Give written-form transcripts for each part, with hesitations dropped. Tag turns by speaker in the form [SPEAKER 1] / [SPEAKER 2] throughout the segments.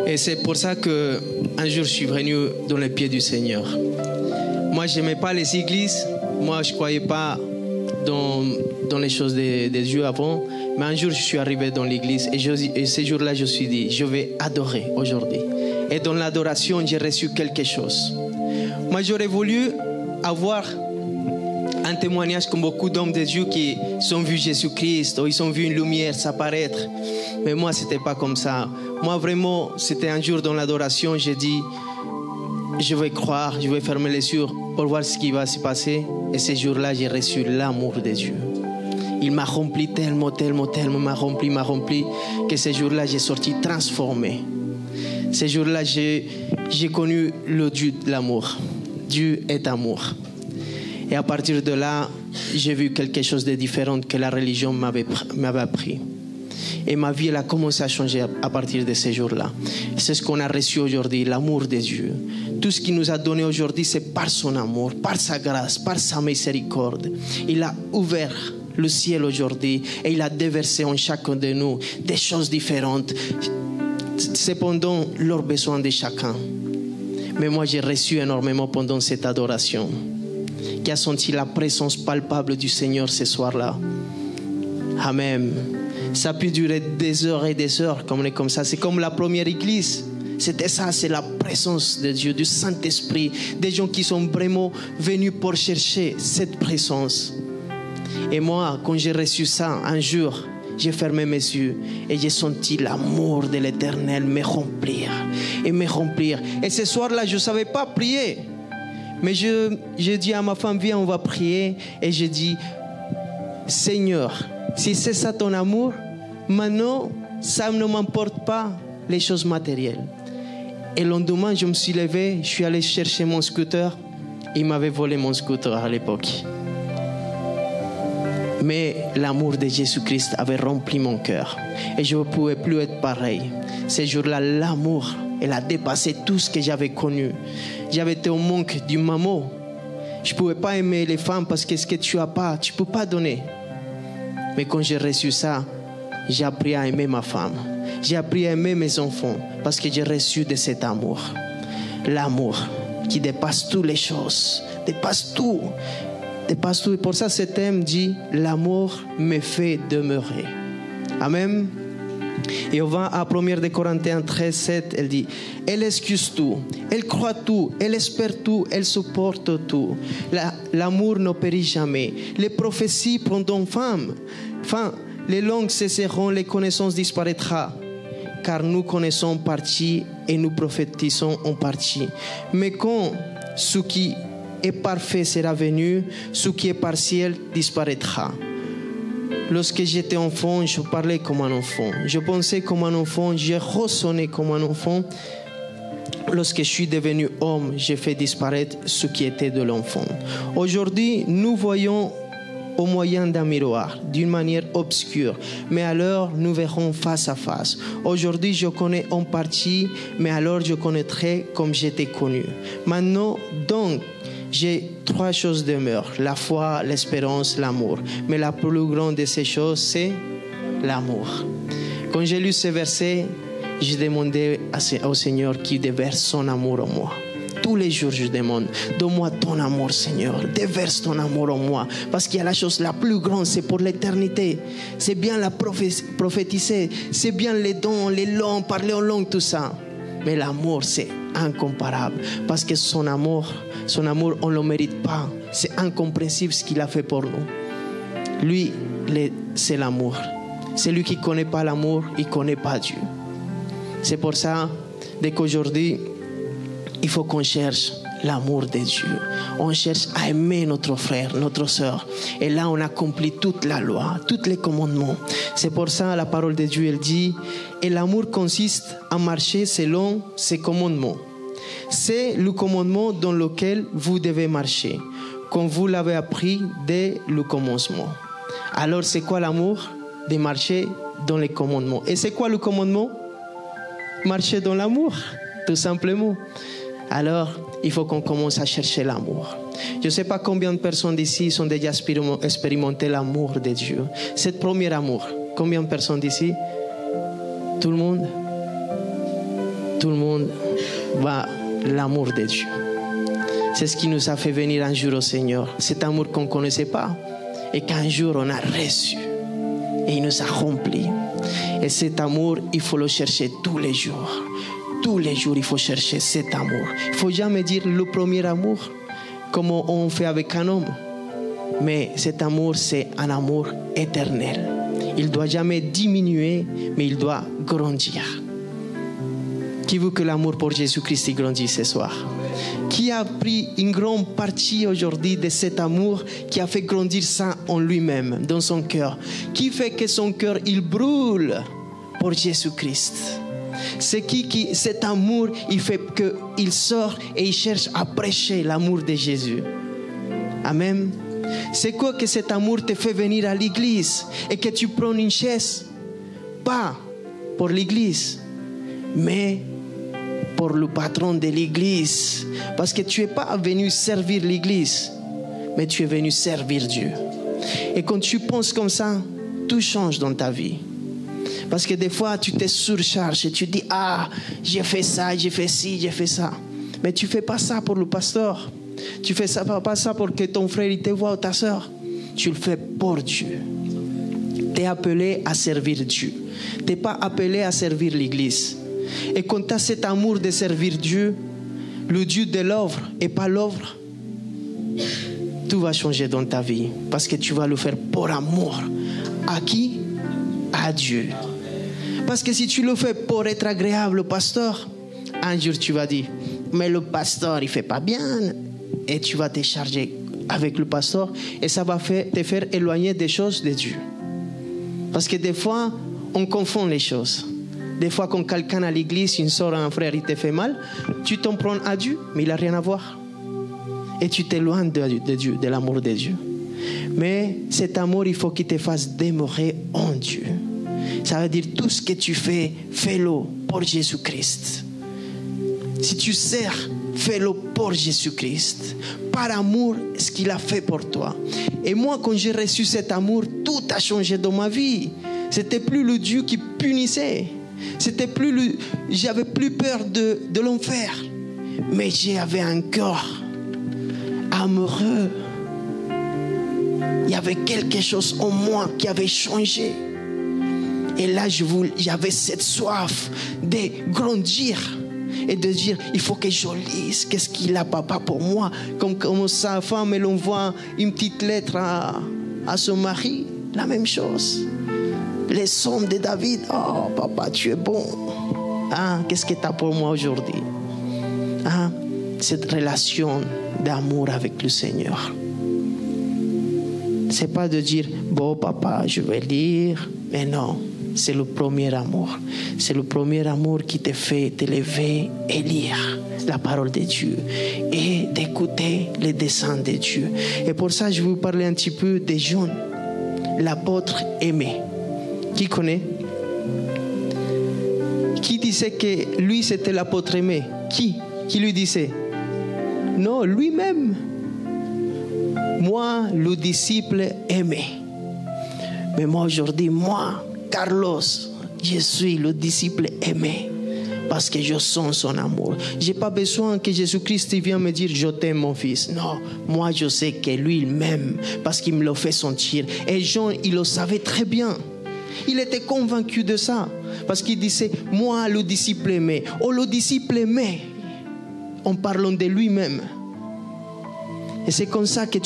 [SPEAKER 1] Et c'est pour ça qu'un jour, je suis venu dans les pieds du Seigneur. Moi, je n'aimais pas les églises. Moi, je ne croyais pas dans les choses de Dieu avant. Mais un jour, je suis arrivé dans l'église et ce jour-là, je me suis dit, je vais adorer aujourd'hui. Et dans l'adoration, j'ai reçu quelque chose. Moi, j'aurais voulu avoir un témoignage comme beaucoup d'hommes de Dieu qui ont vu Jésus-Christ ou ils ont vu une lumière s'apparaître. Mais moi, ce n'était pas comme ça. Moi, vraiment, c'était un jour dans l'adoration, j'ai dit, je vais croire, je vais fermer les yeux pour voir ce qui va se passer. Et ce jour-là, j'ai reçu l'amour de Dieu. Il m'a rempli tellement, m'a rempli, que ce jour-là, j'ai sorti transformé. Ce jour-là, j'ai connu le Dieu de l'amour. Dieu est amour. Et à partir de là, j'ai vu quelque chose de différent que la religion m'avait appris. Et ma vie, elle a commencé à changer à partir de ce jour-là. C'est ce qu'on a reçu aujourd'hui, l'amour de Dieu. Tout ce qu'il nous a donné aujourd'hui, c'est par son amour, par sa grâce, par sa miséricorde. Il a ouvert le ciel aujourd'hui et il a déversé en chacun de nous des choses différentes, cependant leurs besoins de chacun. Mais moi, j'ai reçu énormément pendant cette adoration, qui a senti la présence palpable du Seigneur ce soir-là. Amen. Ça peut durer des heures et des heures, comme on est comme ça. C'est comme la première église. C'était ça, c'est la présence de Dieu, du Saint-Esprit, des gens qui sont vraiment venus pour chercher cette présence. Et moi, quand j'ai reçu ça, un jour, j'ai fermé mes yeux et j'ai senti l'amour de l'Éternel me remplir et me remplir. Et ce soir-là, je ne savais pas prier. Mais j'ai dit à ma femme, viens, on va prier. Et j'ai dit, Seigneur, si c'est ça ton amour, maintenant, ça ne m'importe pas les choses matérielles. Et le lendemain, je me suis levé, je suis allé chercher mon scooter. Il m'avait volé mon scooter à l'époque. Mais l'amour de Jésus-Christ avait rempli mon cœur. Et je ne pouvais plus être pareil. Ce jour-là, l'amour, elle a dépassé tout ce que j'avais connu. J'avais été au manque d'une maman. Je ne pouvais pas aimer les femmes parce que ce que tu n'as pas, tu ne peux pas donner. Mais quand j'ai reçu ça, j'ai appris à aimer ma femme. J'ai appris à aimer mes enfants parce que j'ai reçu de cet amour. L'amour qui dépasse toutes les choses, dépasse tout. Dépasse tout. Et pour ça, ce thème dit, l'amour me fait demeurer. Amen. Et on va à 1 Corinthiens 13, 7, elle dit, elle excuse tout, elle croit tout, elle espère tout, elle supporte tout. L'amour ne périt jamais. Les prophéties prendront fin, les langues cesseront, les connaissances disparaîtront. Car nous connaissons en partie et nous prophétisons en partie. Mais quand ce qui est parfait sera venu, ce qui est partiel disparaîtra. Lorsque j'étais enfant, je parlais comme un enfant. Je pensais comme un enfant, j'ai ressonné comme un enfant. Lorsque je suis devenu homme, j'ai fait disparaître ce qui était de l'enfant. Aujourd'hui, nous voyons au moyen d'un miroir, d'une manière obscure. Mais alors, nous verrons face à face. Aujourd'hui, je connais en partie, mais alors je connaîtrai comme j'étais connu. Maintenant, donc, j'ai 3 choses demeurent, la foi, l'espérance, l'amour. Mais la plus grande de ces choses, c'est l'amour. Quand j'ai lu ce verset, j'ai demandé au Seigneur qui déverse son amour en moi. Tous les jours, je demande, donne-moi ton amour, Seigneur. Déverse ton amour en moi. Parce qu'il y a la chose la plus grande, c'est pour l'éternité. C'est bien la prophétiser. C'est bien les dons, les langues, parler en langue, tout ça. Mais l'amour, c'est incomparable. Parce que son amour, on ne le mérite pas. C'est incompréhensible ce qu'il a fait pour nous. Lui, c'est l'amour. C'est lui qui ne connaît pas l'amour, il ne connaît pas Dieu. C'est pour ça, dès qu'aujourd'hui, il faut qu'on cherche l'amour de Dieu. On cherche à aimer notre frère, notre soeur. Et là, on accomplit toute la loi, tous les commandements. C'est pour ça, la parole de Dieu, elle dit, et l'amour consiste à marcher selon ses commandements. C'est le commandement dans lequel vous devez marcher, comme vous l'avez appris dès le commencement. Alors, c'est quoi l'amour? De marcher dans les commandements. Et c'est quoi le commandement? Marcher dans l'amour, tout simplement. Alors, il faut qu'on commence à chercher l'amour. Je ne sais pas combien de personnes d'ici ont déjà expérimenté l'amour de Dieu. Cette premier amour, combien de personnes d'ici? Tout le monde? Tout le monde va l'amour de Dieu. C'est ce qui nous a fait venir un jour au Seigneur. Cet amour qu'on ne connaissait pas et qu'un jour on a reçu. Et il nous a remplis. Et cet amour, il faut le chercher tous les jours. Tous les jours, il faut chercher cet amour. Il ne faut jamais dire le premier amour, comme on fait avec un homme. Mais cet amour, c'est un amour éternel. Il ne doit jamais diminuer, mais il doit grandir. Qui veut que l'amour pour Jésus-Christ grandisse ce soir? Qui a pris une grande partie aujourd'hui de cet amour, qui a fait grandir ça en lui-même, dans son cœur? Qui fait que son cœur, il brûle pour Jésus-Christ? C'est qui cet amour, il fait qu'il sort et il cherche à prêcher l'amour de Jésus. Amen. C'est quoi que cet amour te fait venir à l'église et que tu prends une chaise, pas pour l'église, mais pour le patron de l'église. Parce que tu n'es pas venu servir l'église, mais tu es venu servir Dieu. Et quand tu penses comme ça, tout change dans ta vie. Parce que des fois, tu te surcharges et tu dis, ah, j'ai fait ça, j'ai fait ci, j'ai fait ça. Mais tu ne fais pas ça pour le pasteur. Tu ne fais pas ça pour que ton frère il te voit ou ta soeur. Tu le fais pour Dieu. Tu es appelé à servir Dieu. Tu n'es pas appelé à servir l'église. Et quand tu as cet amour de servir Dieu, le Dieu de l'œuvre et pas l'œuvre, tout va changer dans ta vie. Parce que tu vas le faire pour amour. À qui? À Dieu. Parce que si tu le fais pour être agréable au pasteur, un jour tu vas dire, mais le pasteur il ne fait pas bien. Et tu vas te charger avec le pasteur et ça va te faire éloigner des choses de Dieu. Parce que des fois, on confond les choses. Des fois, quand quelqu'un à l'église, une soeur, un frère, il te fait mal, tu t'en prends à Dieu, mais il n'a rien à voir. Et tu t'éloignes de Dieu, de l'amour de Dieu. Mais cet amour, il faut qu'il te fasse demeurer en Dieu. Ça veut dire tout ce que tu fais, fais-le pour Jésus-Christ. Si tu sers, fais-le pour Jésus-Christ. Par amour, ce qu'il a fait pour toi. Et moi, quand j'ai reçu cet amour, tout a changé dans ma vie. C'était plus le Dieu qui punissait. C'était plus j'avais plus peur de l'enfer. Mais j'avais un cœur amoureux. Il y avait quelque chose en moi qui avait changé. Et là, j'avais cette soif de grandir. Et de dire, il faut que je lise qu'est-ce qu'il a papa pour moi. Comme sa femme, elle envoie une petite lettre à son mari. La même chose. Les psaumes de David. Oh papa, tu es bon. Ah, qu'est-ce que tu as pour moi aujourd'hui? Ah, cette relation d'amour avec le Seigneur. C'est pas de dire, bon papa, je vais lire. Mais non. C'est le premier amour. C'est le premier amour qui te fait te lever et lire la parole de Dieu et d'écouter les desseins de Dieu. Et pour ça, je vais vous parler un petit peu de Jean, l'apôtre aimé. Qui connaît? Qui disait que lui, c'était l'apôtre aimé? Qui lui disait? Non, lui-même. Moi, le disciple aimé. Mais moi, aujourd'hui, moi, Carlos, je suis le disciple aimé parce que je sens son amour. Je n'ai pas besoin que Jésus-Christ vienne me dire je t'aime mon fils. Non, moi je sais que lui il m'aime parce qu'il me le fait sentir. Et Jean, il le savait très bien. Il était convaincu de ça parce qu'il disait moi le disciple aimé. Oh le disciple aimé en parlant de lui-même. Et c'est comme ça que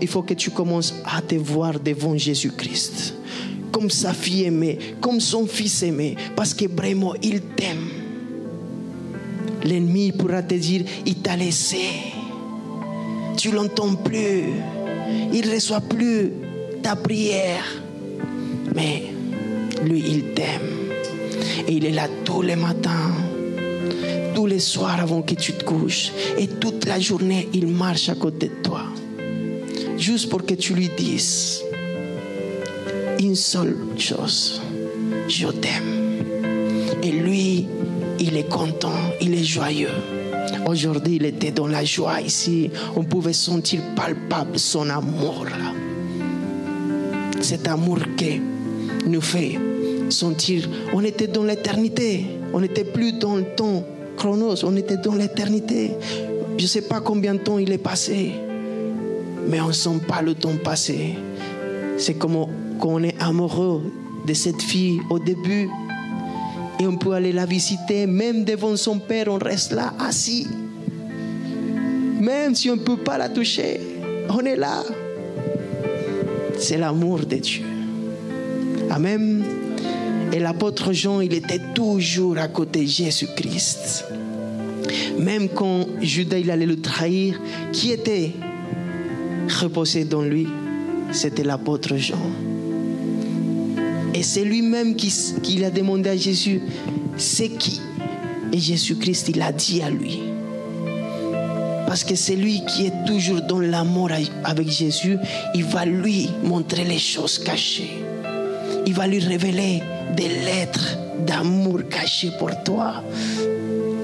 [SPEAKER 1] il faut que tu commences à te voir devant Jésus-Christ. Comme sa fille aimée, comme son fils aimé, parce que vraiment il t'aime. L'ennemi pourra te dire, il t'a laissé, tu l'entends plus, il ne reçoit plus ta prière, mais lui il t'aime et il est là tous les matins, tous les soirs avant que tu te couches, et toute la journée il marche à côté de toi, juste pour que tu lui dises une seule chose, je t'aime. Et lui, il est content, il est joyeux. Aujourd'hui, il était dans la joie ici. On pouvait sentir palpable son amour là. Cet amour qui nous fait sentir, on était dans l'éternité. On n'était plus dans le temps chronos, on était dans l'éternité. Je ne sais pas combien de temps il est passé, mais on ne sent pas le temps passé. C'est comme quand on est amoureux de cette fille au début et on peut aller la visiter, même devant son père, on reste là, assis. Même si on ne peut pas la toucher, on est là. C'est l'amour de Dieu. Amen. Et l'apôtre Jean, il était toujours à côté de Jésus-Christ. Même quand Judas il allait le trahir, qui était reposé dans lui? C'était l'apôtre Jean. Et c'est lui-même qui a demandé à Jésus, c'est qui? Et Jésus-Christ, il a dit à lui. Parce que c'est lui qui est toujours dans l'amour avec Jésus. Il va lui montrer les choses cachées. Il va lui révéler des lettres d'amour cachées pour toi.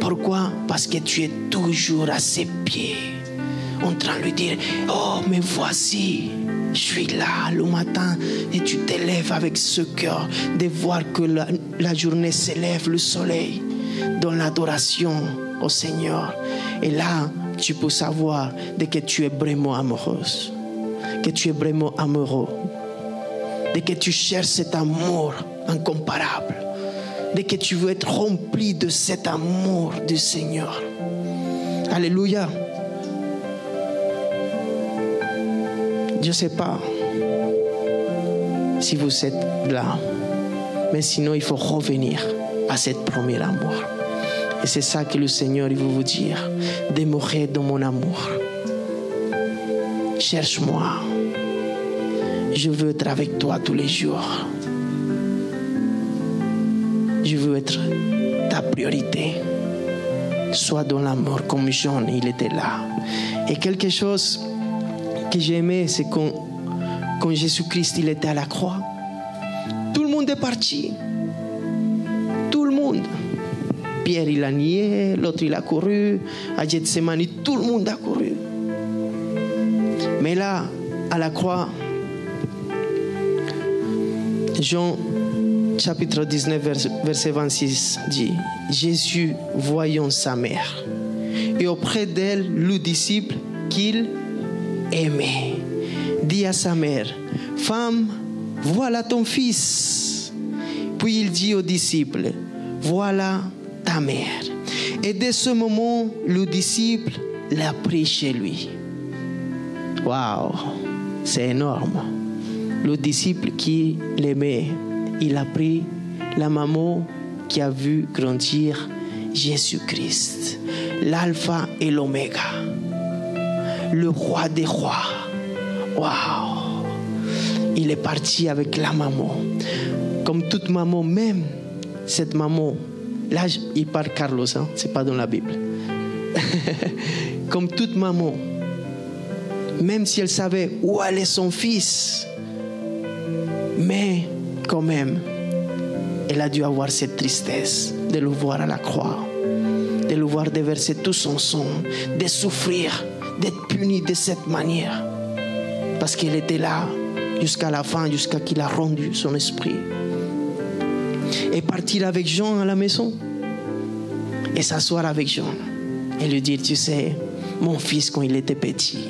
[SPEAKER 1] Pourquoi? Parce que tu es toujours à ses pieds, en train de lui dire, oh, mais voici, je suis là le matin. Et tu t'élèves avec ce cœur de voir que la journée s'élève, le soleil, dans l'adoration au Seigneur. Et là, tu peux savoir de que tu es vraiment amoureuse, que tu es vraiment amoureux, de que tu cherches cet amour incomparable, de que tu veux être rempli de cet amour du Seigneur. Alléluia. Je ne sais pas si vous êtes là, mais sinon il faut revenir à cette première amour. Et c'est ça que le Seigneur il veut vous dire. Demeurer dans mon amour. Cherche-moi. Je veux être avec toi tous les jours. Je veux être ta priorité. Sois dans l'amour comme Jean, il était là. Et quelque chose que j'aimais, c'est quand Jésus-Christ il était à la croix. Tout le monde est parti. Tout le monde. Pierre il a nié, l'autre il a couru, à Gethsemane tout le monde a couru. Mais là, à la croix, Jean chapitre 19 verset 26 dit, Jésus voyant sa mère et auprès d'elle le disciple qu'il aimait, dit à sa mère, femme, voilà ton fils. Puis il dit au disciple, voilà ta mère. Et dès ce moment, le disciple l'a pris chez lui. Waouh, c'est énorme. Le disciple qui l'aimait, il a pris la maman qui a vu grandir Jésus-Christ, l'alpha et l'oméga, le roi des rois. Waouh, il est parti avec la maman. Comme toute maman, même cette maman, là, il parle Carlos, hein? C'est pas dans la Bible. Comme toute maman, même si elle savait où allait son fils, mais quand même, elle a dû avoir cette tristesse de le voir à la croix, de le voir déverser tout son sang, de souffrir, d'être puni de cette manière. Parce qu'elle était là jusqu'à la fin, jusqu'à qu'il a rendu son esprit. Et partir avec Jean à la maison et s'asseoir avec Jean et lui dire, tu sais, mon fils quand il était petit,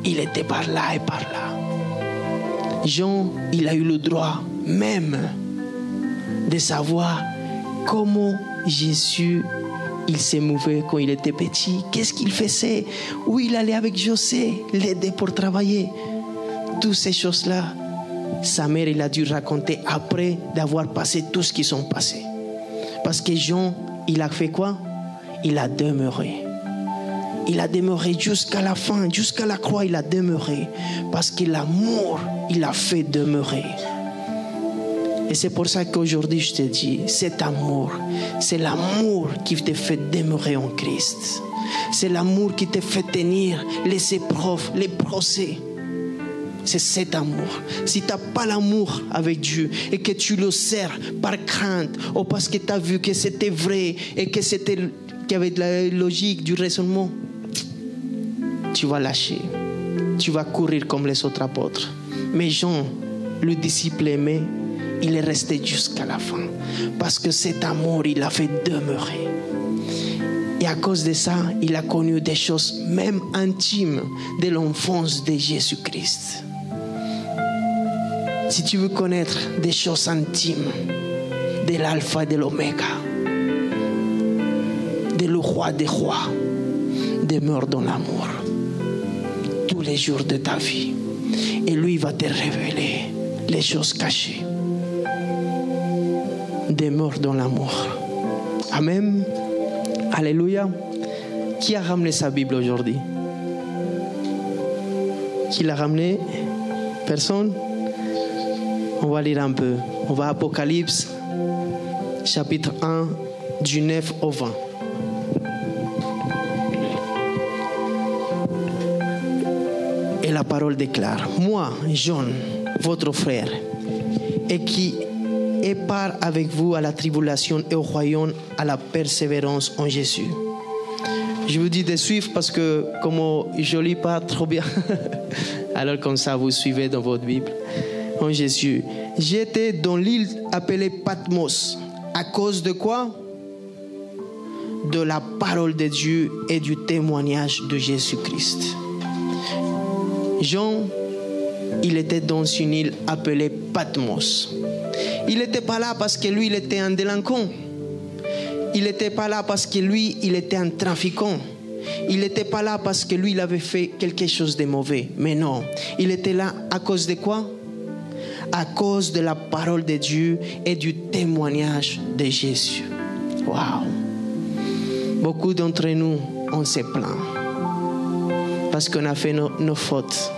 [SPEAKER 1] il était par là et par là. Jean, il a eu le droit même de savoir comment Jésus il s'émouvait quand il était petit, qu'est-ce qu'il faisait, où il allait avec José, l'aider pour travailler. Toutes ces choses-là, sa mère, il a dû raconter après d'avoir passé tout ce qu'ils sont passés. Parce que Jean, il a fait quoi? Il a demeuré. Il a demeuré jusqu'à la fin, jusqu'à la croix, il a demeuré. Parce que l'amour, il a fait demeurer. Et c'est pour ça qu'aujourd'hui, je te dis, cet amour, c'est l'amour qui te fait demeurer en Christ. C'est l'amour qui te fait tenir les épreuves, les procès. C'est cet amour. Si tu n'as pas l'amour avec Dieu et que tu le sers par crainte ou parce que tu as vu que c'était vrai et que qu'il y avait de la logique, du raisonnement, tu vas lâcher. Tu vas courir comme les autres apôtres. Mais Jean, le disciple aimé, il est resté jusqu'à la fin. Parce que cet amour, il l'a fait demeurer. Et à cause de ça, il a connu des choses même intimes de l'enfance de Jésus-Christ. Si tu veux connaître des choses intimes de l'alpha et de l'oméga, de le roi des rois, demeure dans l'amour tous les jours de ta vie. Et lui va te révéler les choses cachées. Demeure dans l'amour. Amen. Alléluia. Qui a ramené sa Bible aujourd'hui? Qui l'a ramené? Personne? On va lire un peu. On va à Apocalypse, chapitre 1, du 9 au 20. Et la parole déclare: moi, Jean, votre frère, et qui est part avec vous à la tribulation et au royaume, à la persévérance en Jésus. Je vous dis de suivre parce que comme je ne lis pas trop bien, alors comme ça vous suivez dans votre Bible. En Jésus. J'étais dans l'île appelée Patmos. À cause de quoi? De la parole de Dieu et du témoignage de Jésus-Christ. Jean, il était dans une île appelée Patmos. Il n'était pas là parce que lui, il était un délinquant. Il n'était pas là parce que lui, il était un trafiquant. Il n'était pas là parce que lui, il avait fait quelque chose de mauvais. Mais non, il était là à cause de quoi? À cause de la parole de Dieu et du témoignage de Jésus. Waouh! Beaucoup d'entre nous, on se plaint parce qu'on a fait nos fautes.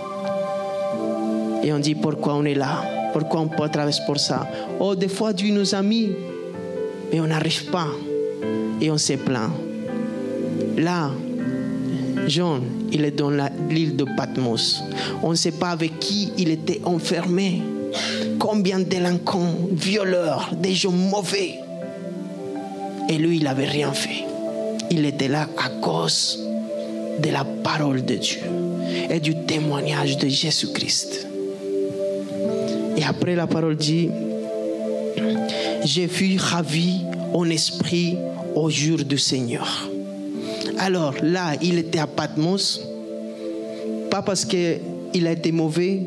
[SPEAKER 1] Et on dit pourquoi on est là? Pourquoi on peut traverser pour ça? Oh, des fois Dieu nous a mis, mais on n'arrive pas. Et on se plaint. Là, Jean, il est dans l'île de Patmos. On ne sait pas avec qui il était enfermé. Combien de délinquants, violeurs, des gens mauvais. Et lui, il n'avait rien fait. Il était là à cause de la parole de Dieu et du témoignage de Jésus-Christ. Et après, la parole dit: j'ai fui ravi en esprit au jour du Seigneur. Alors là, il était à Patmos, pas parce qu'il a été mauvais,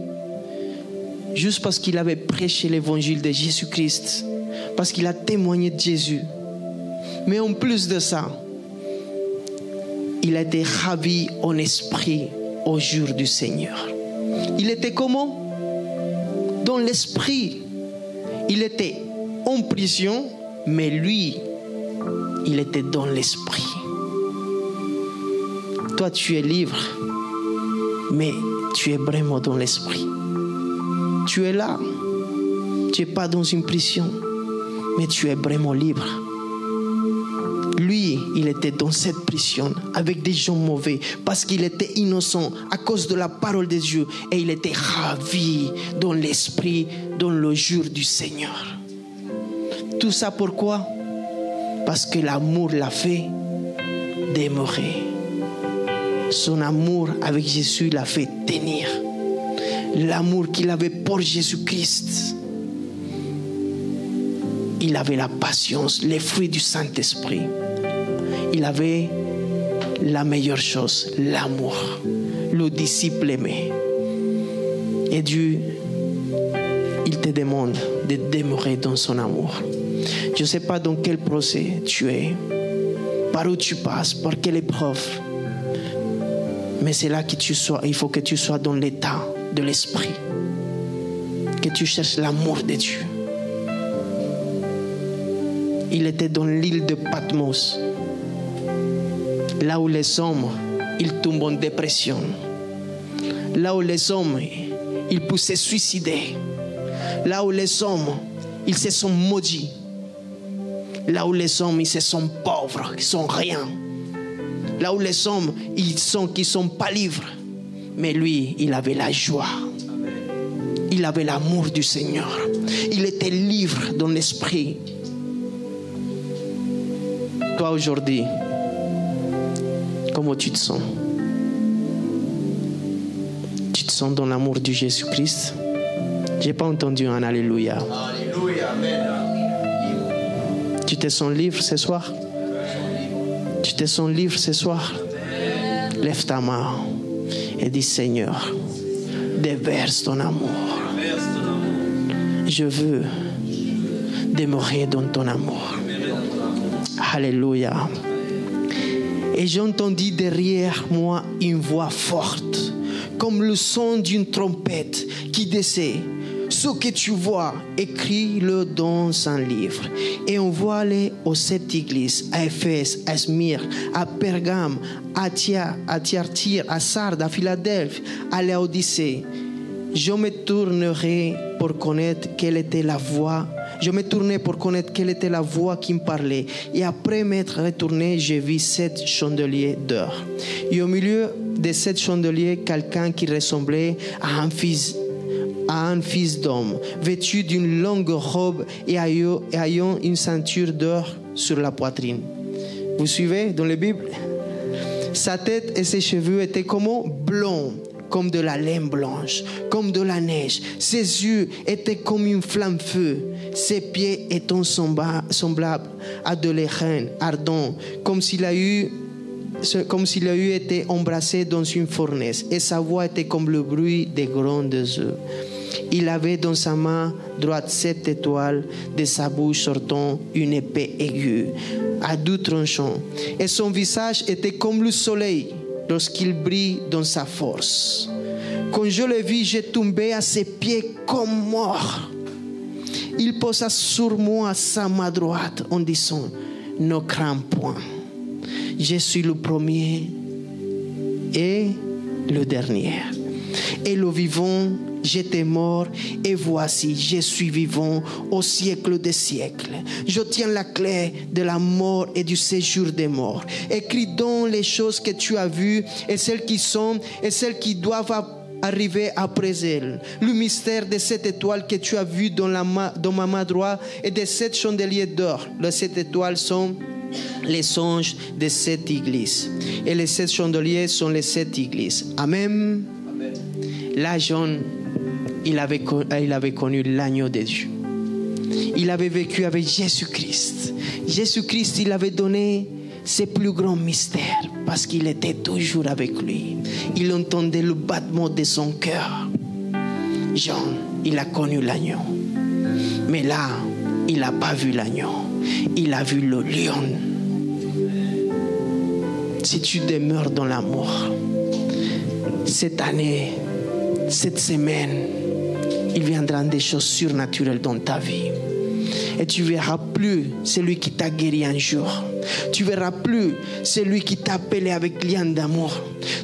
[SPEAKER 1] juste parce qu'il avait prêché l'évangile de Jésus-Christ, parce qu'il a témoigné de Jésus. Mais en plus de ça, il a été ravi en esprit au jour du Seigneur. Il était comment? Dans l'esprit. Il était en prison, mais lui, il était dans l'esprit. Toi, tu es libre, mais tu es vraiment dans l'esprit. Tu es là. Tu n'es pas dans une prison, mais tu es vraiment libre. Lui, il était dans cette prison avec des gens mauvais parce qu'il était innocent à cause de la parole de Dieu. Et il était ravi dans l'esprit, dans le jour du Seigneur. Tout ça pourquoi? Parce que l'amour l'a fait demeurer. Son amour avec Jésus l'a fait tenir. L'amour qu'il avait pour Jésus-Christ. Il avait la patience, les fruits du Saint-Esprit. Il avait la meilleure chose, l'amour. Le disciple aimé. Et Dieu, il te demande de demeurer dans son amour. Je ne sais pas dans quel procès tu es, par où tu passes, par quelle épreuve. Mais c'est là que tu sois. Il faut que tu sois dans l'état de l'esprit. Que tu cherches l'amour de Dieu. Il était dans l'île de Patmos. Là où les hommes, ils tombent en dépression. Là où les hommes, ils peuvent se suicider. Là où les hommes, ils se sont maudits. Là où les hommes, ils se sont pauvres, ils sont rien. Là où les hommes, ils sont pas libres. Mais lui, il avait la joie. Il avait l'amour du Seigneur. Il était libre dans l'esprit. Toi aujourd'hui, comment tu te sens? Tu te sens dans l'amour de Jésus-Christ? J'ai pas entendu un alléluia. Alléluia, amen. Tu te sens libre ce soir? Tu te sens libre ce soir? Lève ta main et dis Seigneur, déverse ton amour. Je veux demeurer dans ton amour. Alléluia. Et j'entendis derrière moi une voix forte, comme le son d'une trompette qui descend. Ce que tu vois, écris-le dans un livre et envoie-le aux 7 églises, à Éphèse, à Smyrne, à Pergame, à Thyatire, à Sardes, à Philadelphie, à Laodicée. Je me tournerai pour connaître quelle était la voix. Je me tournai pour connaître quelle était la voix qui me parlait. Et après m'être retourné, j'ai vu 7 chandeliers d'or. Et au milieu de 7 chandeliers, quelqu'un qui ressemblait à un fils d'homme, vêtu d'une longue robe et ayant une ceinture d'or sur la poitrine. Vous suivez dans la Bible? Sa tête et ses cheveux étaient comment? Blonds, comme de la laine blanche, comme de la neige. Ses yeux étaient comme une flamme-feu. Ses pieds étant semblables à de l'airain ardent, comme s'il a eu été embrassé dans une fournaise. Et sa voix était comme le bruit des grandes eaux. Il avait dans sa main droite 7 étoiles, de sa bouche sortant une épée aiguë, à 2 tranchants. Et son visage était comme le soleil lorsqu'il brille dans sa force. Quand je le vis, j'ai tombé à ses pieds comme mort. Il posa sur moi sa main droite en disant, ne crains point. Je suis le premier et le dernier. Et le vivant, j'étais mort et voici, je suis vivant au siècle des siècles. Je tiens la clé de la mort et du séjour des morts. Écris donc les choses que tu as vues et celles qui sont et celles qui doivent arriver après elles. Le mystère de 7 étoiles que tu as vues dans ma main droite et des 7 chandeliers d'or. Les 7 étoiles sont les anges des 7 églises. Et les 7 chandeliers sont les 7 églises. Amen. Là, Jean, il avait connu l'agneau de Dieu. Il avait vécu avec Jésus-Christ. Jésus-Christ, il avait donné ses plus grands mystères parce qu'il était toujours avec lui. Il entendait le battement de son cœur. Jean, il a connu l'agneau. Mais là, il n'a pas vu l'agneau. Il a vu le lion. Si tu demeures dans l'amour, cette année, cette semaine, il viendra des choses surnaturelles dans ta vie. Et tu ne verras plus celui qui t'a guéri un jour. Tu ne verras plus celui qui t'a appelé avec lien d'amour.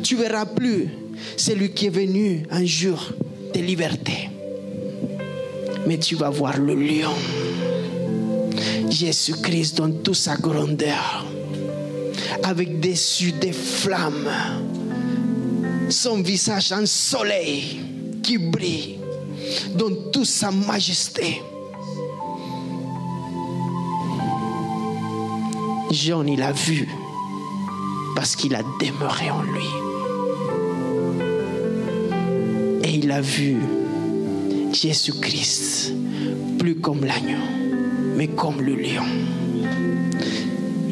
[SPEAKER 1] Tu ne verras plus celui qui est venu un jour de liberté. Mais tu vas voir le lion. Jésus-Christ dans toute sa grandeur. Avec dessus des flammes. Son visage un soleil qui brille dans toute sa majesté. Jean, il a vu parce qu'il a demeuré en lui. Et il a vu Jésus-Christ plus comme l'agneau, mais comme le lion.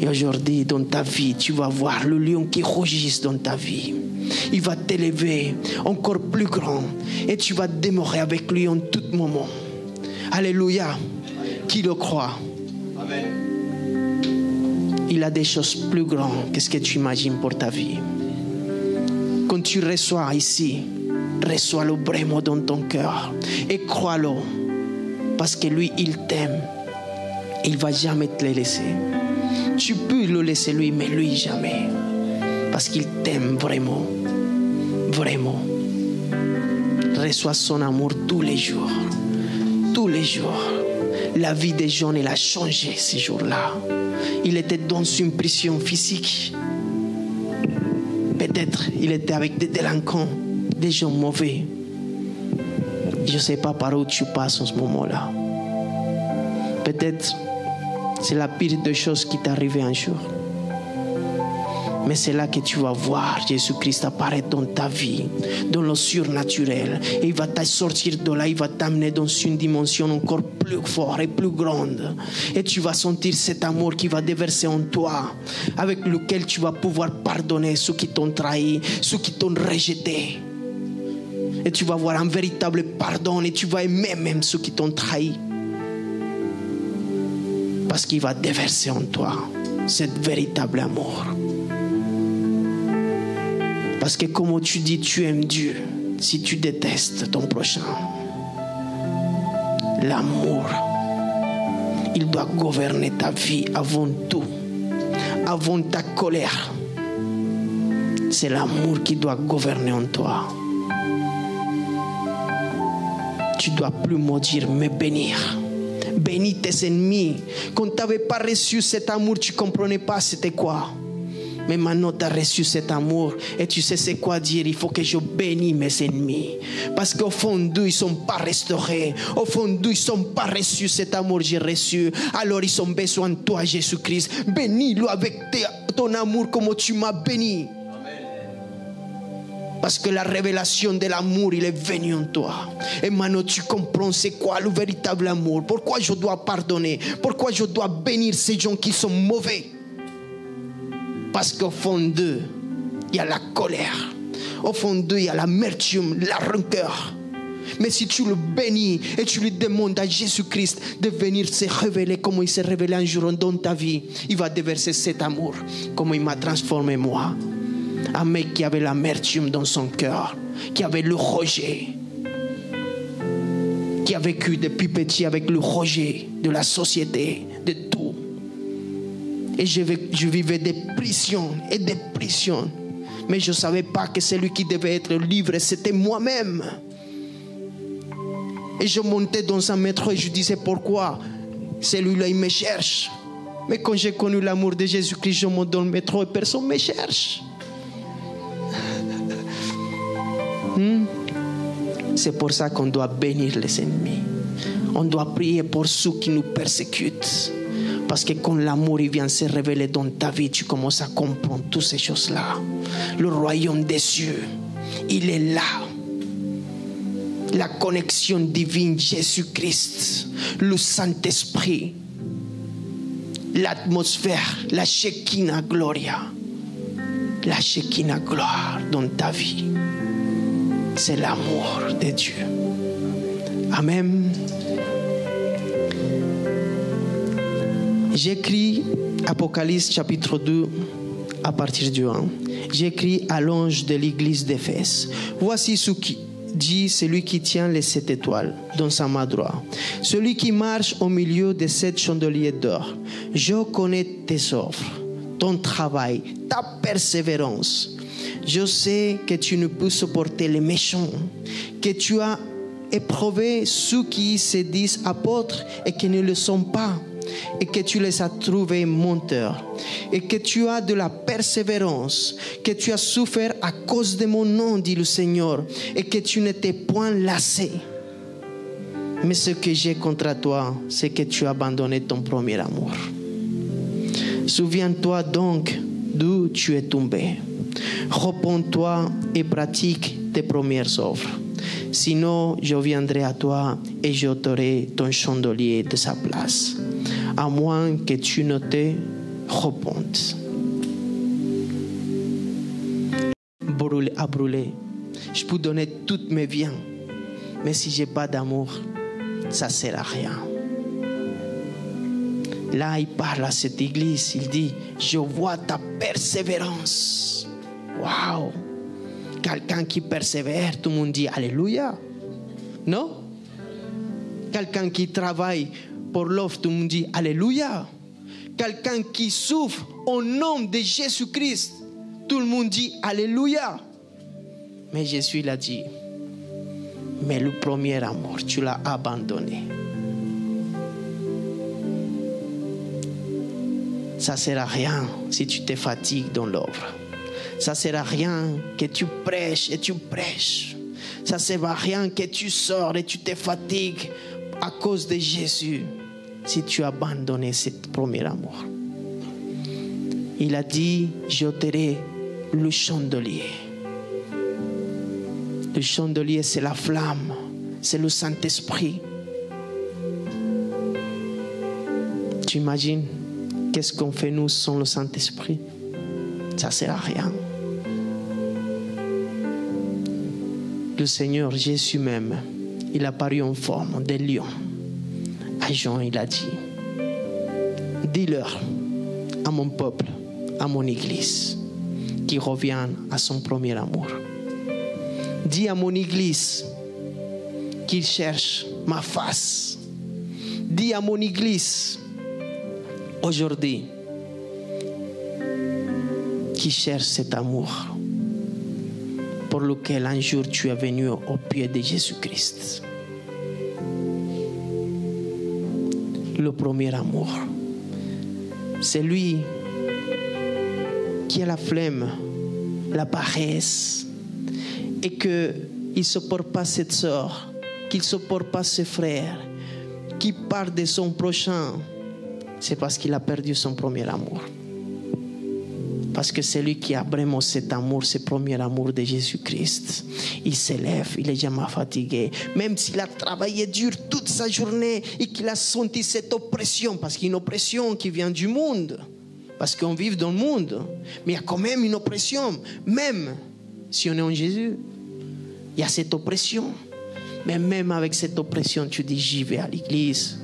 [SPEAKER 1] Et aujourd'hui, dans ta vie, tu vas voir le lion qui rugisse dans ta vie. Il va t'élever encore plus grand et tu vas demeurer avec lui en tout moment. Alléluia. Qui le croit? Amen. Il a des choses plus grandes que ce que tu imagines pour ta vie. Quand tu reçois ici, reçois-le vraiment dans ton cœur et crois-le parce que lui, il t'aime. Il ne va jamais te le laisser. Tu peux le laisser lui, mais lui jamais. Parce qu'il t'aime vraiment. Vraiment. Reçois son amour tous les jours. Tous les jours. La vie des gens, elle a changé ces jours-là. Il était dans une prison physique. Peut-être il était avec des délinquants, des gens mauvais. Je ne sais pas par où tu passes en ce moment-là. Peut-être c'est la pire des choses qui t'est arrivée un jour. Mais c'est là que tu vas voir Jésus-Christ apparaître dans ta vie, dans le surnaturel. Et il va te sortir de là, il va t'amener dans une dimension encore plus forte et plus grande. Et tu vas sentir cet amour qui va déverser en toi, avec lequel tu vas pouvoir pardonner ceux qui t'ont trahi, ceux qui t'ont rejeté. Et tu vas avoir un véritable pardon et tu vas aimer même ceux qui t'ont trahi. Parce qu'il va déverser en toi cet véritable amour. Parce que comme tu dis, tu aimes Dieu si tu détestes ton prochain. L'amour, il doit gouverner ta vie avant tout, avant ta colère. C'est l'amour qui doit gouverner en toi. Tu ne dois plus maudire, mais bénir. Bénis tes ennemis. Quand tu n'avais pas reçu cet amour, tu ne comprenais pas c'était quoi. Mais maintenant, tu as reçu cet amour et tu sais c'est quoi dire. Il faut que je bénisse mes ennemis. Parce qu'au fond d'eux, ils ne sont pas restaurés. Au fond d'eux, ils ne sont pas reçus cet amour que j'ai reçu. Alors, ils ont besoin de toi, Jésus-Christ. Bénis-le avec ton amour comme tu m'as béni. Parce que la révélation de l'amour, il est venu en toi. Et maintenant, tu comprends c'est quoi le véritable amour. Pourquoi je dois pardonner. Pourquoi je dois bénir ces gens qui sont mauvais. Parce qu'au fond d'eux, il y a la colère. Au fond d'eux, il y a l'amertume, la rancœur. Mais si tu le bénis et tu lui demandes à Jésus-Christ de venir se révéler comme il s'est révélé un jour dans ta vie, il va déverser cet amour, comme il m'a transformé moi. Un mec qui avait l'amertume dans son cœur, qui avait le rejet, qui a vécu depuis petit avec le rejet de la société, de tout. Et je vivais des prisons et des prisons. Mais je ne savais pas que celui qui devait être libre, c'était moi-même. Et je montais dans un métro et je disais pourquoi celui-là il me cherche. Mais quand j'ai connu l'amour de Jésus-Christ, je monte dans le métro et personne ne me cherche. C'est pour ça qu'on doit bénir les ennemis. On doit prier pour ceux qui nous persécutent. Parce que quand l'amour il vient se révéler dans ta vie, tu commences à comprendre toutes ces choses-là. Le royaume des cieux, il est là. La connexion divine, Jésus-Christ, le Saint-Esprit, l'atmosphère, la Shekinah Gloria, la Shekinah gloire dans ta vie. C'est l'amour de Dieu. Amen. J'écris Apocalypse chapitre 2 à partir du 1. J'écris à l'ange de l'église d'Éphèse. Voici ce qui dit celui qui tient les 7 étoiles dans sa main droite. Celui qui marche au milieu des 7 chandeliers d'or. Je connais tes œuvres, ton travail, ta persévérance. Je sais que tu ne peux supporter les méchants, que tu as éprouvé ceux qui se disent apôtres et qui ne le sont pas, et que tu les as trouvés menteurs, et que tu as de la persévérance, que tu as souffert à cause de mon nom, dit le Seigneur, et que tu n'étais point lassé. Mais ce que j'ai contre toi, c'est que tu as abandonné ton premier amour. Souviens-toi donc d'où tu es tombé. Repens-toi et pratique tes premières œuvres. Sinon, je viendrai à toi et j'ôterai ton chandelier de sa place, à moins que tu ne te repentes. À brûler. Je peux donner toutes mes biens, mais si je n'ai pas d'amour, ça ne sert à rien. Là, il parle à cette église, il dit, je vois ta persévérance. Waouh! Quelqu'un qui persévère, tout le monde dit Alléluia. Non? Quelqu'un qui travaille pour l'offre, tout le monde dit Alléluia. Quelqu'un qui souffre au nom de Jésus-Christ, tout le monde dit Alléluia. Mais Jésus l'a dit, mais le premier amour, tu l'as abandonné. Ça ne sert à rien si tu te fatigues dans l'œuvre. Ça ne sert à rien que tu prêches et tu prêches. Ça ne sert à rien que tu sors et tu te fatigues à cause de Jésus si tu as abandonné ce premier amour. Il a dit, j'ôterai le chandelier. Le chandelier, c'est la flamme, c'est le Saint-Esprit. Tu imagines qu'est-ce qu'on fait nous sans le Saint-Esprit? Ça ne sert à rien. Le Seigneur Jésus même, il a paru en forme de lion. À Jean, il a dit, dis-leur à mon peuple, à mon église, qui revienne à son premier amour. Dis à mon église qu'il cherche ma face. Dis à mon église aujourd'hui qu'il cherche cet amour pour lequel un jour tu es venu au pied de Jésus-Christ. Le premier amour. C'est lui qui a la flemme, la paresse, et qu'il ne supporte pas cette sœur, qu'il ne supporte pas ses frères, qui parle de son prochain. C'est parce qu'il a perdu son premier amour. Parce que c'est lui qui a vraiment cet amour, ce premier amour de Jésus-Christ. Il s'élève, il est jamais fatigué. Même s'il a travaillé dur toute sa journée et qu'il a senti cette oppression, parce qu'il y a une oppression qui vient du monde, parce qu'on vit dans le monde, mais il y a quand même une oppression, même si on est en Jésus. Il y a cette oppression. Mais même avec cette oppression, tu dis, j'y vais à l'église.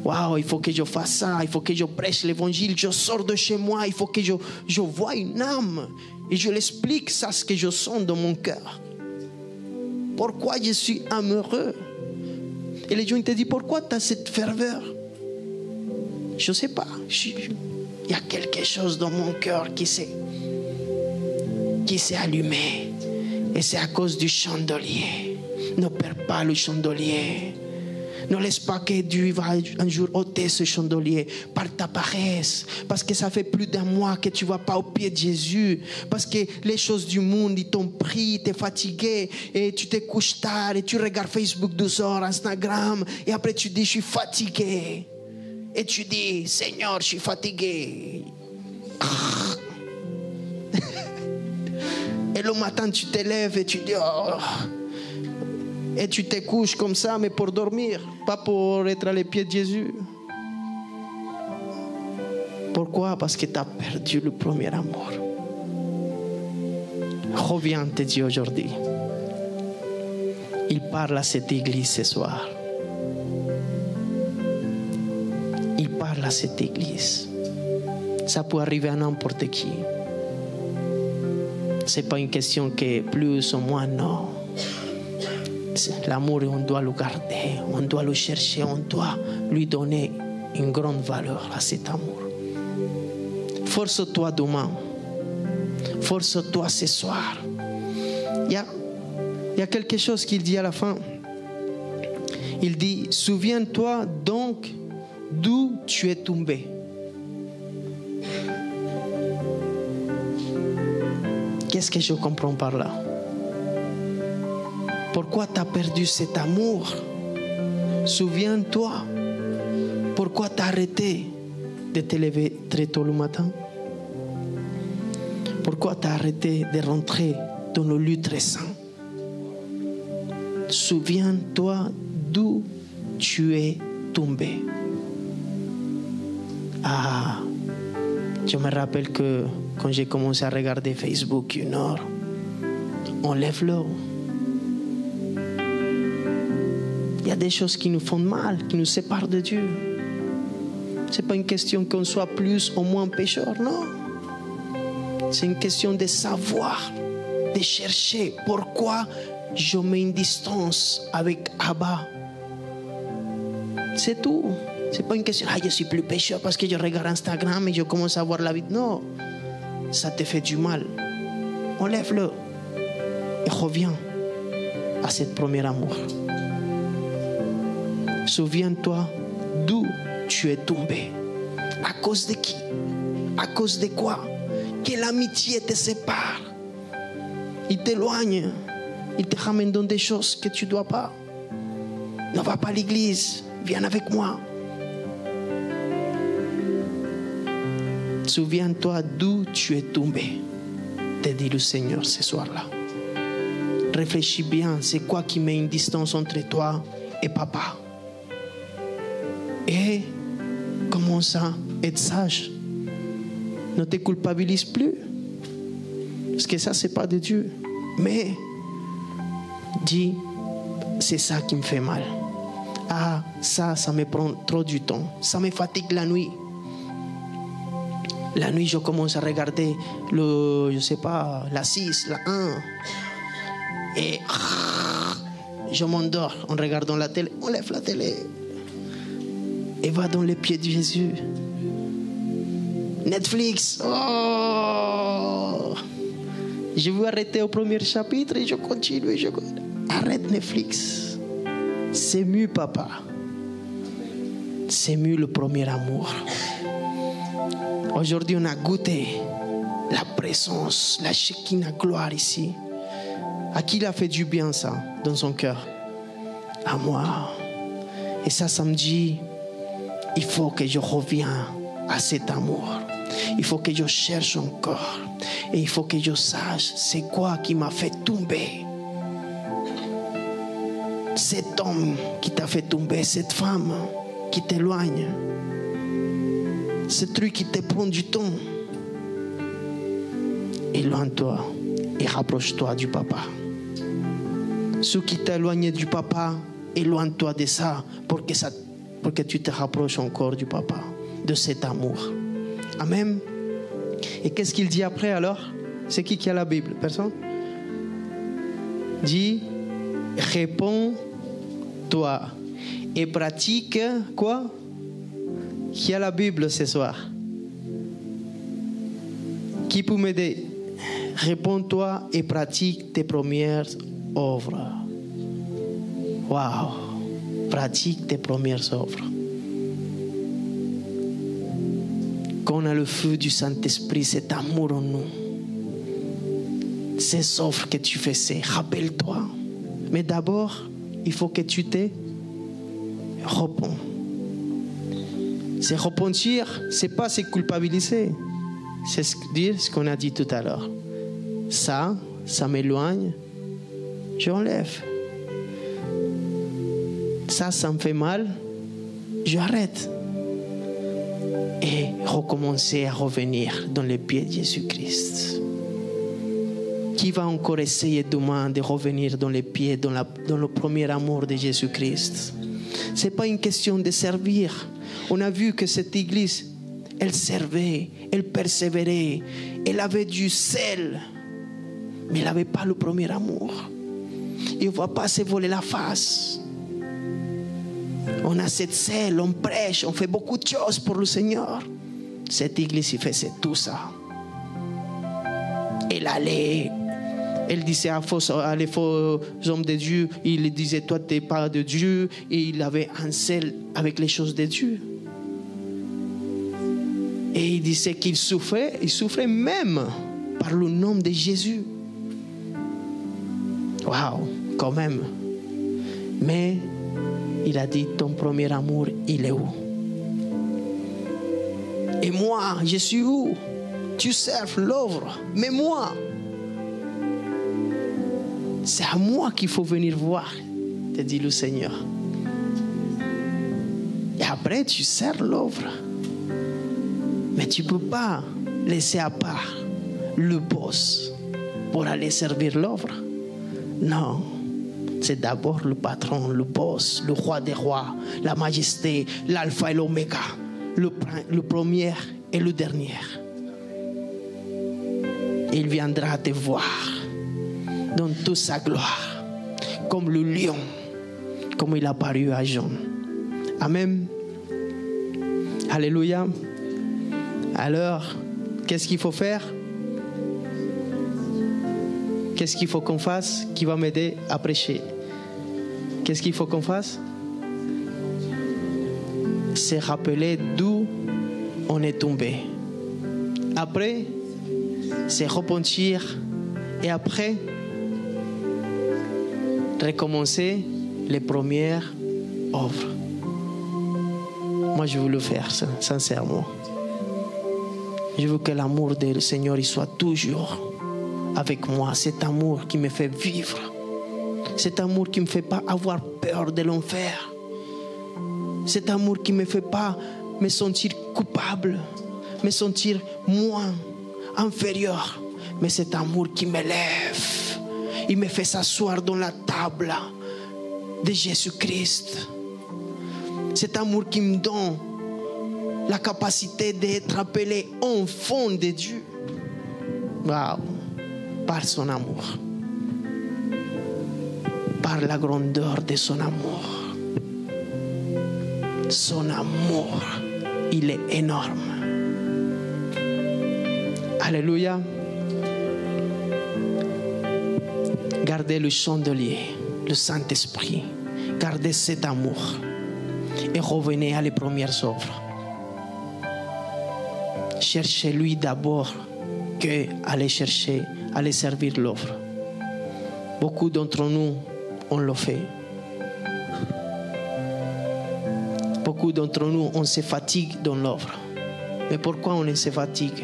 [SPEAKER 1] Waouh, il faut que je fasse ça, il faut que je prêche l'évangile, je sors de chez moi, il faut que je voie une âme et je l'explique ça, ce que je sens dans mon cœur. Pourquoi je suis amoureux? Et les gens te disent, pourquoi tu as cette ferveur? Je ne sais pas. Il y a quelque chose dans mon cœur qui s'est allumé. Et c'est à cause du chandelier. Ne perds pas le chandelier. Ne laisse pas que Dieu va un jour ôter ce chandelier par ta paresse. Parce que ça fait plus d'un mois que tu ne vas pas au pied de Jésus. Parce que les choses du monde, ils t'ont pris, tu es fatigué. Et tu te couches tard et tu regardes Facebook 12 heures, Instagram. Et après tu dis, je suis fatigué. Et tu dis, Seigneur, je suis fatigué. Et le matin, tu te lèves et tu dis, oh. Et tu te couches comme ça, mais pour dormir, pas pour être à les pieds de Jésus. Pourquoi? Parce que tu as perdu le premier amour. Reviens, te dis aujourd'hui. Il parle à cette église ce soir. Il parle à cette église. Ça peut arriver à n'importe qui. Ce n'est pas une question que plus ou moins, non. L'amour, on doit le garder, on doit le chercher, on doit lui donner une grande valeur à cet amour. Force-toi demain. Force-toi ce soir. Il y a quelque chose qu'il dit à la fin. Il dit, souviens-toi donc d'où tu es tombé. Qu'est-ce que je comprends par là? Pourquoi tu as perdu cet amour? Souviens-toi. Pourquoi tu as arrêté de te lever très tôt le matin? Pourquoi tu as arrêté de rentrer dans le lieu très saint? Souviens-toi d'où tu es tombé. Ah, je me rappelle que quand j'ai commencé à regarder Facebook 1 heure, on lève l'eau. Il y a des choses qui nous font mal, qui nous séparent de Dieu. Ce n'est pas une question qu'on soit plus ou moins pécheur, non. C'est une question de savoir, de chercher pourquoi je mets une distance avec Abba. C'est tout. Ce n'est pas une question, je suis plus pécheur parce que je regarde Instagram et je commence à voir la vie. Non, ça te fait du mal. Enlève-le et reviens à ce premier amour. Souviens-toi d'où tu es tombé. À cause de qui? À cause de quoi? Quelle amitié te sépare? Il t'éloigne. Il te ramène dans des choses que tu ne dois pas. Ne va pas à l'église. Viens avec moi. Souviens-toi d'où tu es tombé, te dit le Seigneur ce soir-là. Réfléchis bien, c'est quoi qui met une distance entre toi et papa? Et commence à être sage. Ne te culpabilise plus. Parce que ça, c'est pas de Dieu. Mais dis, c'est ça qui me fait mal. Ah, ça me prend trop du temps. Ça me fatigue la nuit. La nuit, je commence à regarder je sais pas, la 6, la 1. Et je m'endors en regardant la télé. On lève la télé. Et va dans les pieds de Jésus. Netflix. Oh! Je veux arrêter au premier chapitre et je continue. Arrête Netflix. C'est mieux, papa. C'est mieux le premier amour. Aujourd'hui, on a goûté la présence, la Shekinah gloire ici. À qui il a fait du bien ça dans son cœur? À moi. Et ça me dit, il faut que je revienne à cet amour. Il faut que je cherche encore. Et il faut que je sache c'est quoi qui m'a fait tomber. Cet homme qui t'a fait tomber, cette femme qui t'éloigne, ce truc qui te prend du temps. Éloigne-toi et rapproche-toi du papa. Ceux qui t'éloignent du papa, éloigne-toi de ça pour que tu te rapproches encore du papa, de cet amour. Amen. Et qu'est-ce qu'il dit après alors? C'est qui a la Bible? Personne? Dit, réponds-toi et pratique quoi? Qui a la Bible ce soir? Qui peut m'aider? Réponds-toi et pratique tes premières œuvres. Waouh! Pratique tes premières œuvres. Quand on a le feu du Saint-Esprit, cet amour en nous, ces offres que tu faisais, rappelle-toi. Mais d'abord, il faut que tu te repens. C'est repentir, c'est pas se culpabiliser. C'est dire ce qu'on a dit tout à l'heure. Ça m'éloigne, j'enlève. Ça me fait mal, j'arrête. Et recommencer à revenir dans les pieds de Jésus-Christ. Qui va encore essayer demain de revenir dans les pieds, dans le premier amour de Jésus-Christ? Ce n'est pas une question de servir. On a vu que cette église, elle servait, elle persévérait, elle avait du sel, mais elle n'avait pas le premier amour. Et on ne va pas se voler la face. On a cette sel, on prêche, on fait beaucoup de choses pour le Seigneur. Cette église, il faisait tout ça. Elle allait, elle disait à les faux hommes de Dieu, il disait, toi, tu n'es pas de Dieu. Et il avait un sel avec les choses de Dieu. Et il disait qu'il souffrait, il souffrait même par le nom de Jésus. Waouh, quand même. Mais il a dit, ton premier amour, il est où? Et moi, je suis où? Tu serves l'œuvre, mais moi, c'est à moi qu'il faut venir voir, te dit le Seigneur. Et après, tu sers l'œuvre. Mais tu ne peux pas laisser à part le boss pour aller servir l'œuvre. Non. C'est d'abord le patron, le boss, le roi des rois, la majesté, l'alpha et l'oméga, le premier et le dernier. Il viendra te voir dans toute sa gloire, comme le lion, comme il a apparu à Jean. Amen. Alléluia. Alors, qu'est-ce qu'il faut faire? Qu'est-ce qu'il faut qu'on fasse qui va m'aider à prêcher? Qu'est-ce qu'il faut qu'on fasse? C'est rappeler d'où on est tombé. Après, c'est repentir. Et après, recommencer les premières œuvres. Moi, je veux le faire, sincèrement. Je veux que l'amour du Seigneur il soit toujours avec moi. Cet amour qui me fait vivre. Cet amour qui ne me fait pas avoir peur de l'enfer. Cet amour qui ne me fait pas me sentir coupable, me sentir moins, inférieur. Mais cet amour qui m'élève. Il me fait s'asseoir dans la table de Jésus-Christ. Cet amour qui me donne la capacité d'être appelé enfant de Dieu. Waouh! Par son amour. Par la grandeur de son amour. Son amour, il est énorme. Alléluia. Gardez le chandelier, le Saint-Esprit. Gardez cet amour. Et revenez à les premières œuvres. Cherchez-lui d'abord que aller chercher, aller servir l'œuvre. Beaucoup d'entre nous, on le fait. Beaucoup d'entre nous, on se fatigue dans l'œuvre. Mais pourquoi on se fatigue?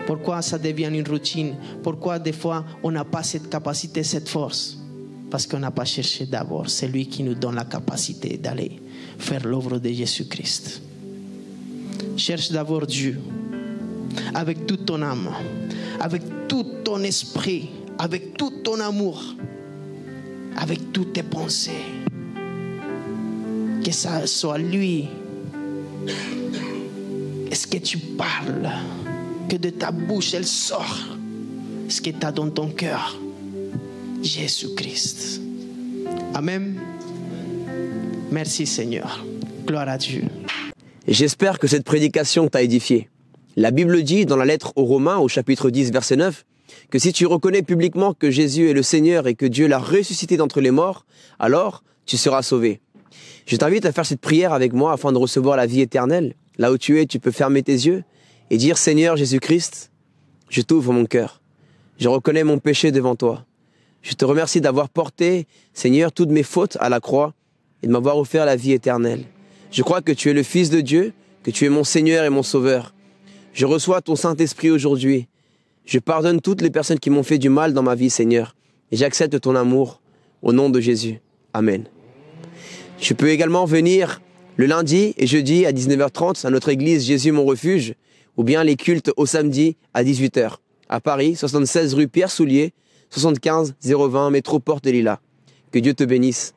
[SPEAKER 1] Pourquoi ça devient une routine? Pourquoi des fois on n'a pas cette capacité, cette force? Parce qu'on n'a pas cherché d'abord celui qui nous donne la capacité d'aller faire l'œuvre de Jésus-Christ. Cherche d'abord Dieu avec toute ton âme, avec tout ton esprit, avec tout ton amour, avec toutes tes pensées. Que ça soit lui. Est-ce que tu parles? Que de ta bouche elle sort ce que tu as dans ton cœur. Jésus-Christ. Amen. Merci Seigneur. Gloire à Dieu.
[SPEAKER 2] J'espère que cette prédication t'a édifié. La Bible dit dans la lettre aux Romains au chapitre 10 verset 9 que si tu reconnais publiquement que Jésus est le Seigneur et que Dieu l'a ressuscité d'entre les morts, alors tu seras sauvé. Je t'invite à faire cette prière avec moi afin de recevoir la vie éternelle. Là où tu es, tu peux fermer tes yeux et dire « Seigneur Jésus-Christ, je t'ouvre mon cœur. Je reconnais mon péché devant toi. Je te remercie d'avoir porté, Seigneur, toutes mes fautes à la croix et de m'avoir offert la vie éternelle. Je crois que tu es le Fils de Dieu, que tu es mon Seigneur et mon Sauveur. Je reçois ton Saint-Esprit aujourd'hui. Je pardonne toutes les personnes qui m'ont fait du mal dans ma vie, Seigneur. Et j'accepte ton amour au nom de Jésus. Amen. Je peux également venir le lundi et jeudi à 19h30 à notre église Jésus mon refuge ou bien les cultes au samedi à 18h à Paris, 76 rue Pierre Soulier, 75 020 métro Porte des Lilas. Que Dieu te bénisse.